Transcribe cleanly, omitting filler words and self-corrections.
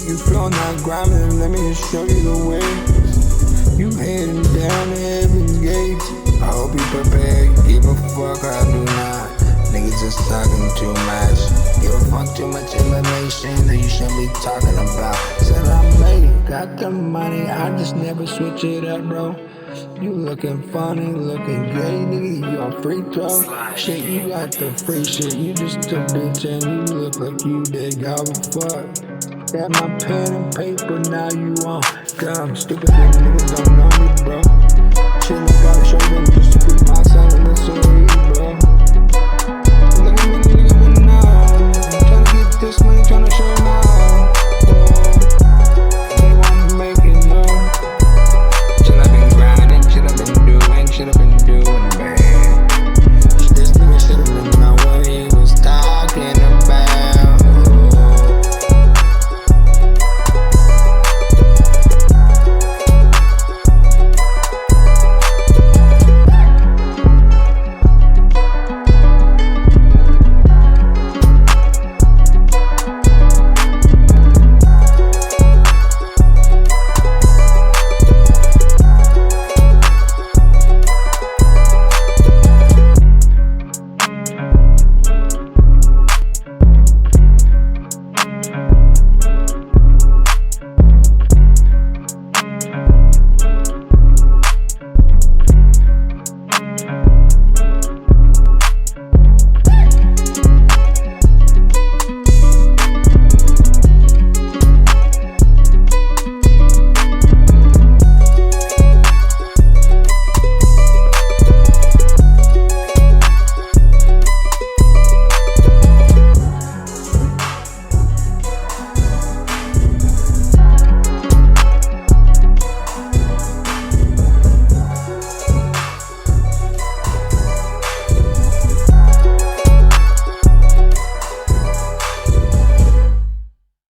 You flow not grinding, let me show you the way. You heading down to heaven's gates. I hope you prepared, give a fuck, I do not. Niggas just talking too much. Give a fuck too much information that you shouldn't be talking about. Said I'm made, got the money, I just never switch it up, bro. You looking funny, looking gay, nigga, you on free throw. Shit, you got the free shit, you just a bitch and you look like you did give a fuck. Got my pen and paper, now you on dumb, stupid niggas don't know me, bro. Shit, I gotta show them just to be my son in the story.